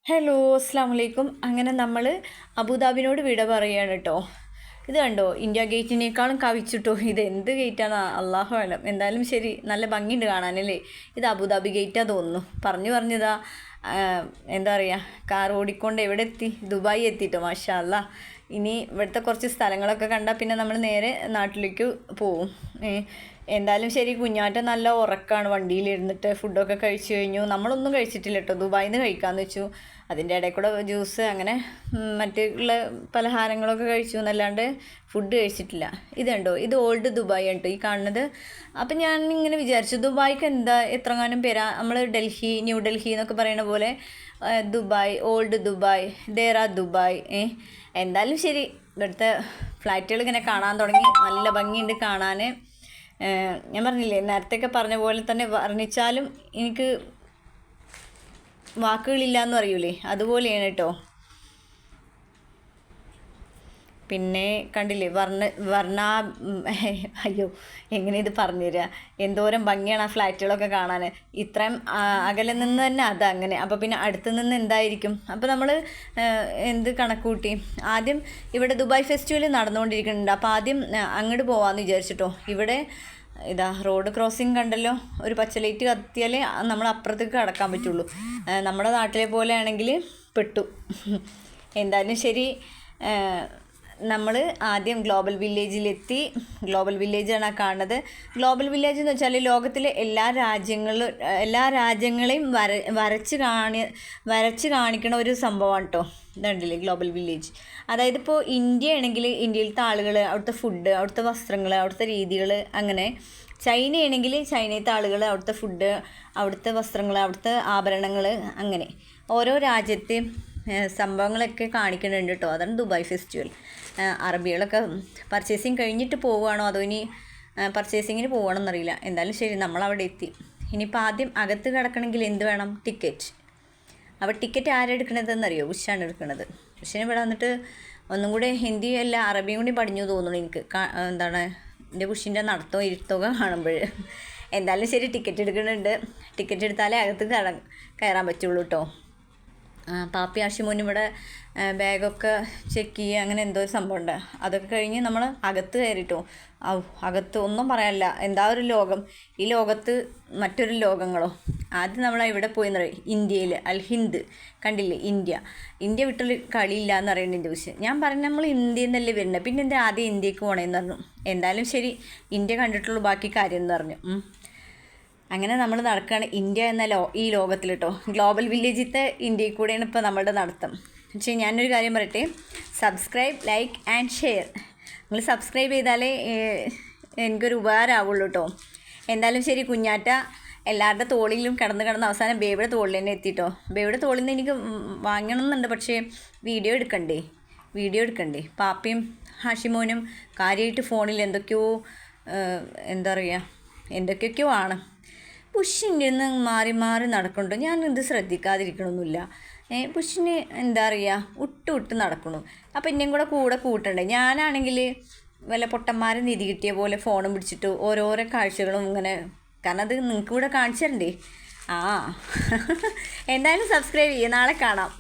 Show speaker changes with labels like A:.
A: Hello അസ്സാം വലൈക്കും. അങ്ങനെ നമ്മൾ അബുദാബിനോട് വിട പറയുകയാണ് കേട്ടോ. ഇത് കണ്ടോ, ഇന്ത്യ ഗേറ്റിനേക്കാളും കവിച്ചിട്ടോ. ഇത് എന്ത് ഗേറ്റാണ് അള്ളാഹു അലം. എന്തായാലും ശരി, നല്ല ഭംഗിയുണ്ട് കാണാനല്ലേ. ഇത് അബുദാബി ഗേറ്റാണ് തോന്നുന്നു. പറഞ്ഞതാ എന്താ പറയുക, കാർ ഓടിക്കൊണ്ട് എവിടെ എത്തി, ദുബായി എത്തിയിട്ടോ. മാഷാ അല്ലാ. ഇനി ഇവിടുത്തെ കുറച്ച് സ്ഥലങ്ങളൊക്കെ കണ്ടാൽ പിന്നെ നമ്മൾ നേരെ നാട്ടിലേക്ക് പോവും. എന്തായാലും ശരി, കുഞ്ഞാറ്റ നല്ല ഉറക്കമാണ് വണ്ടിയിലിരുന്നിട്ട്. ഫുഡൊക്കെ കഴിച്ചു കഴിഞ്ഞു. നമ്മളൊന്നും കഴിച്ചിട്ടില്ല കേട്ടോ, ദുബായിൽ നിന്ന് കഴിക്കാമെന്ന് വെച്ചു. അതിൻ്റെ ഇടയിൽ കൂടെ ജ്യൂസ് അങ്ങനെ മറ്റുള്ള പലഹാരങ്ങളൊക്കെ കഴിച്ചു എന്നല്ലാണ്ട് ഫുഡ് കഴിച്ചിട്ടില്ല. ഇതുണ്ടോ, ഇത് ഓൾഡ് ദുബായ് ആണ് കേട്ടോ ഈ കാണുന്നത്. അപ്പം ഞാൻ ഇങ്ങനെ വിചാരിച്ചു, ദുബായ്ക്ക് എന്താ എത്രങ്ങാനും പേരാ. നമ്മൾ ഡൽഹി, ന്യൂ ഡൽഹി എന്നൊക്കെ പറയുന്ന പോലെ Dubai, old Dubai, Deira Dubai. എന്തായാലും ശരി, ഇവിടുത്തെ ഫ്ലാറ്റുകൾ ഇങ്ങനെ കാണാൻ തുടങ്ങി. നല്ല ഭംഗിയുണ്ട് കാണാൻ. ഞാൻ പറഞ്ഞില്ലേ, നേരത്തെയൊക്കെ പറഞ്ഞ പോലെ തന്നെ വർണ്ണിച്ചാലും എനിക്ക് വാക്കുകളില്ല എന്ന് പറയൂലേ, അതുപോലെയാണ് കേട്ടോ. പിന്നെ കണ്ടില്ലേ, അയ്യോ എങ്ങനെ ഇത് പറഞ്ഞു തരിക, എന്തോരം ഭംഗിയാണ് ആ ഫ്ലാറ്റുകളൊക്കെ കാണാൻ. ഇത്രയും അകലെ നിന്ന് തന്നെ അതങ്ങനെ. അപ്പോൾ പിന്നെ അടുത്ത് നിന്ന് എന്തായിരിക്കും. അപ്പോൾ നമ്മൾ എന്ത് കണക്കൂട്ടി, ആദ്യം ഇവിടെ ദുബായ് ഫെസ്റ്റിവൽ നടന്നുകൊണ്ടിരിക്കുന്നുണ്ട്. അപ്പോൾ ആദ്യം അങ്ങോട്ട് പോകാമെന്ന് വിചാരിച്ചിട്ടോ. ഇവിടെ ഇതാ റോഡ് ക്രോസിങ് കണ്ടല്ലോ, ഒരു പച്ച ലൈറ്റ് കത്തിയാലേ നമ്മൾ അപ്പുറത്തേക്ക് കടക്കാൻ പറ്റുള്ളൂ. നമ്മുടെ നാട്ടിലെ പോലെ ആണെങ്കിൽ പെട്ടു. എന്തായാലും ശരി, നമ്മൾ ആദ്യം ഗ്ലോബൽ വില്ലേജിലെത്തി. ഗ്ലോബൽ വില്ലേജാണ് കാണുന്നത്. ഗ്ലോബൽ വില്ലേജ് എന്ന് വെച്ചാൽ ലോകത്തിലെ എല്ലാ രാജ്യങ്ങളെയും വരച്ച് കാണിക്കണ ഒരു സംഭവമാണ് കേട്ടോ. ഇതുണ്ടല്ലേ ഗ്ലോബൽ വില്ലേജ്. അതായത് ഇപ്പോൾ ഇന്ത്യ ആണെങ്കിൽ ഇന്ത്യയിലത്തെ ആളുകൾ, അവിടുത്തെ ഫുഡ്, അവിടുത്തെ വസ്ത്രങ്ങൾ, അവിടുത്തെ രീതികൾ, അങ്ങനെ. ചൈനയാണെങ്കിൽ ചൈനയിലത്തെ ആളുകൾ, അവിടുത്തെ ഫുഡ്, അവിടുത്തെ വസ്ത്രങ്ങൾ, അവിടുത്തെ ആഭരണങ്ങൾ, അങ്ങനെ ഓരോ രാജ്യത്തെ സംഭവങ്ങളൊക്കെ കാണിക്കുന്നുണ്ട് കേട്ടോ. അതാണ് ദുബായ് ഫെസ്റ്റിവൽ. അറബികളൊക്കെ പർച്ചേസിങ് കഴിഞ്ഞിട്ട് പോവുകയാണോ അതോ ഇനി പർച്ചേസിങ്ങിന് പോകണമെന്നറിയില്ല. എന്തായാലും ശരി, നമ്മളവിടെ എത്തി. ഇനിയിപ്പോൾ ആദ്യം അകത്ത് കിടക്കണമെങ്കിൽ എന്ത് വേണം? ടിക്കറ്റ്. അപ്പോൾ ടിക്കറ്റ് ആരെടുക്കണതെന്നറിയോ? ഉഷാണ് എടുക്കുന്നത്. ഉഷന് ഇവിടെ വന്നിട്ട് ഒന്നും കൂടെ ഹിന്ദി അല്ല അറബിയും കൂടി പഠിഞ്ഞു തോന്നുന്നു എനിക്ക്. എന്താണ് എൻ്റെ കുഷിൻ്റെ നടത്തവും ഇരുത്തമൊക്കെ കാണുമ്പോൾ. എന്തായാലും ശരി, ടിക്കറ്റ് എടുക്കുന്നുണ്ട്. ടിക്കറ്റ് എടുത്താലേ അകത്ത് കയറാൻ പറ്റുള്ളൂ കേട്ടോ. പാപ്പി ആഷിമോനും ഇവിടെ ബാഗൊക്കെ ചെക്ക് ചെയ്യുക, അങ്ങനെ എന്തോ ഒരു സംഭവമുണ്ട്. അതൊക്കെ കഴിഞ്ഞ് നമ്മൾ അകത്ത് കയറിട്ടോ. അകത്ത് ഒന്നും പറയാനില്ല, എന്താ ഒരു ലോകം. ഈ ലോകത്ത് മറ്റൊരു ലോകങ്ങളോ. ആദ്യം നമ്മൾ ഇവിടെ പോയെന്ന് പറയും, ഇന്ത്യയിൽ അൽ ഹിന്ദ് കണ്ടില്ലേ, ഇന്ത്യ വിട്ടൊരു കളിയില്ല എന്ന് പറയുന്നത് എൻ്റെ വിഷയം. ഞാൻ പറഞ്ഞു നമ്മൾ ഇന്ത്യയിൽ നിന്നല്ലേ വരുന്നത്, പിന്നെ എന്താ ആദ്യം ഇന്ത്യക്ക് പോകണമെന്ന് പറഞ്ഞു. എന്തായാലും ശരി, ഇന്ത്യ കണ്ടിട്ടുള്ളൂ, ബാക്കി കാര്യം എന്ന് പറഞ്ഞു. അങ്ങനെ നമ്മൾ നടക്കുകയാണ് ഇന്ത്യ എന്ന ഈ ലോകത്തിൽ കേട്ടോ. ഗ്ലോബൽ വില്ലേജിലത്തെ ഇന്ത്യയിൽ കൂടെയാണ് ഇപ്പോൾ നമ്മളുടെ നടത്തം. പക്ഷേ ഞാനൊരു കാര്യം പറയട്ടെ, സബ്സ്ക്രൈബ്, ലൈക്ക് ആൻഡ് ഷെയർ. നിങ്ങൾ സബ്സ്ക്രൈബ് ചെയ്താലേ എനിക്കൊരു ഉപകാരമാവുള്ളൂ കേട്ടോ. എന്തായാലും ശരി, കുഞ്ഞാറ്റ എല്ലാവരുടെ തോളിലും കിടന്ന് അവസാനം ബേബിയുടെ തോളിൽ തന്നെ എത്തിയിട്ടോ. ബേബിയുടെ തോളിൽ നിന്ന് എനിക്ക് വാങ്ങണമെന്നുണ്ട്, പക്ഷേ വീഡിയോ എടുക്കണ്ടേ. പാപ്പയും ഹാഷിമോനും കാര്യമായിട്ട് ഫോണിൽ എന്തൊക്കെയോ എന്താ പറയുക, എന്തൊക്കെയൊക്കെയോ ആണ്. പുഷിൻ്റെ നിന്ന് മാറി നടക്കുന്നുണ്ടോ, ഞാൻ ഇത് ശ്രദ്ധിക്കാതിരിക്കണമൊന്നുമില്ല. പുഷിന് എന്താ പറയുക, വിട്ട് നടക്കണു. അപ്പോൾ എന്നെയും കൂടെ കൂട്ടണ്ടേ. ഞാനാണെങ്കിൽ വല്ല പൊട്ടന്മാരെ നിധി കിട്ടിയ പോലെ ഫോണും പിടിച്ചിട്ട് ഓരോരോ കാഴ്ചകളും ഇങ്ങനെ, കാരണം അത് നിങ്ങൾക്ക് കൂടെ കാണിച്ചു തരണ്ടേ. എന്തായാലും സബ്സ്ക്രൈബ് ചെയ്യുക. നാളെ കാണാം.